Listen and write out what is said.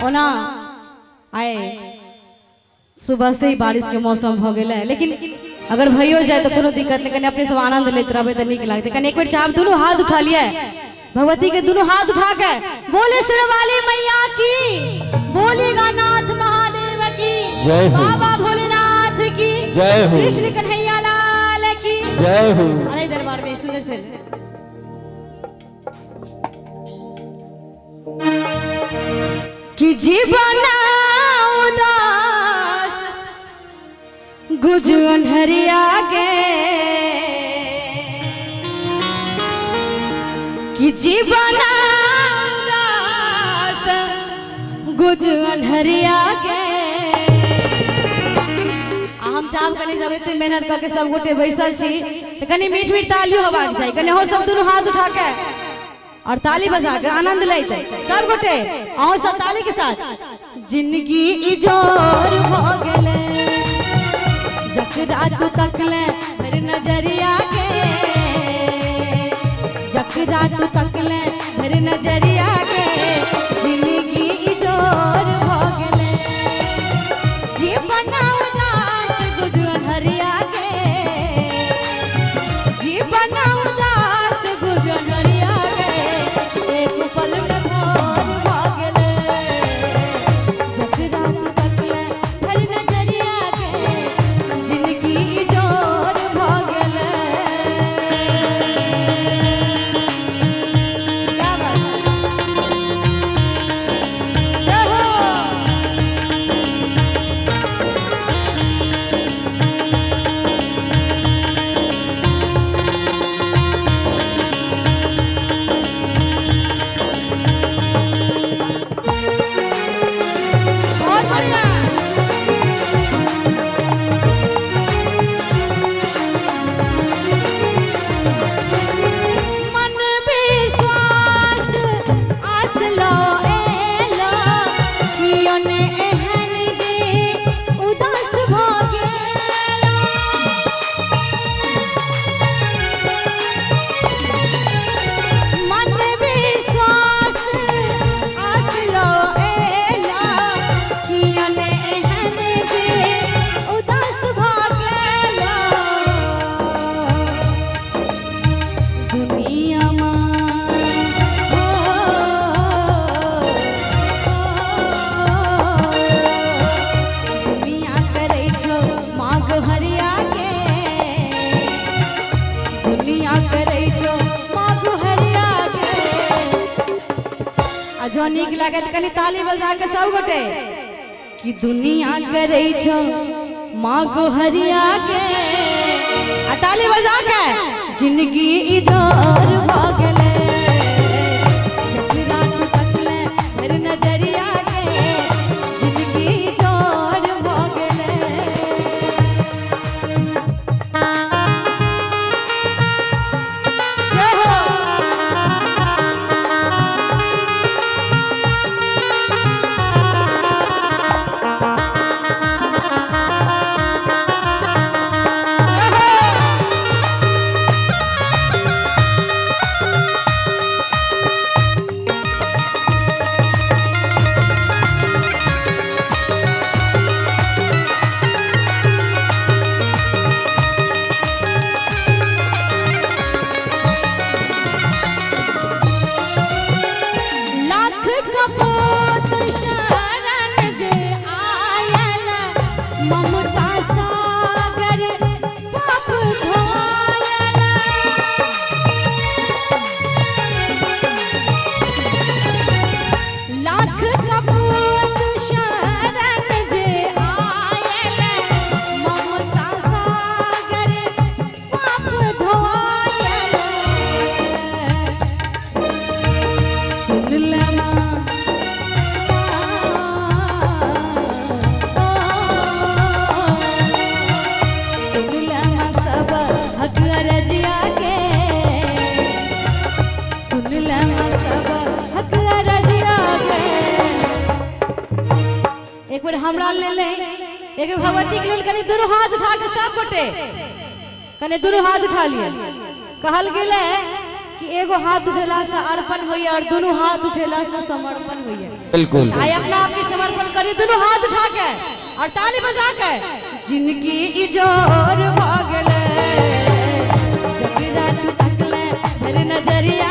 ओना आए सुबह से ही बारिश के मौसम हो गया है, लेकिन अगर भइयो जाए तो कोनो दिक्कत नहीं, कने अपने सब आनंद लेते रहबे तो निक लागते। कने एक बेर चाप दोनों हाथ उठा लिया भगवती के, दोनों हाथ उठा के बोले सिरवाली मैया की, बोलेगा नाथ महादेव की, बाबा भोलेनाथ की जय हो, कृष्ण कन्हैया लाल की जय हो। अरे दरबार में सुंदर से कि जीवन उदास गुज अनहरिया के, कि जीवन उदास गुज अनहरिया के। हम चाप कने जब इतने मेहनत करके सब गोटे बैसल छी तो कनी मीठ मीठ ताली होबाक चाहिए। कने हो सब दोनों हाथ उठा के और ताली बजा के आनंद लेते सब गोटे, आओ सब ताली के साथ। जिंदगी इजोर हो गेले जकरा तू तकले मेरे नजरिया के, जकरा तू तकले मेरे नजरिया के, जिंदगी इजोर हो गेले जीवन उदास गुज अनहरिया के, जीवन उदास गुज अनहरिया के, एक पल में भोर हो गेले जकरा तू तकले मेरे नजरिया के, जिंदगी जोर हो गेले। क्या बात जय हो। बहुत बढ़िया। मन विश्वास आस लो एलो कियो ने एहन जे उदास भ गेलो, मन विश्वास आस लो एलो कियो ने एहन जे उदास भ गेलो। दुनिया में दुनिया करे छो माग हरिया के, दुनिया करे छो माग हरिया के। आ जो नीक लागे त कनी ताली बजा के सब गोटे कि दुनिया करे छो माग हरिया के, आ ताली बजा के जिंदगी इधर हो गेले जकरा तू तकले मेरे नजरिया के, जिंदगी जोर हो गेले। जय हो। लाख कपूत शरण जे आयल, ममता सागर पाप धोयल। लाख कपूत शरण जे आयल, ममता सागर पाप धोयल। सुन लेना सुन लेना सब हक रजिया के, सुन लेना सब हक रजिया के। एक बार हमरा ले ले एक भगवती के लिए कने दोनों हाथ उठा के सब गोटे कने दोनों हाथ उठा लिए कहल गेले कि एगो हाथ उठेला से अर्पण होइए और दोनों हाथ उठेला से समर्पण होइए। बिल्कुल आए अपना आप के समर्पण करिए दोनों हाथ उठा के और ताली बजा के। जिनकी इजोर भागले जब रात तकले मेरी नजरिया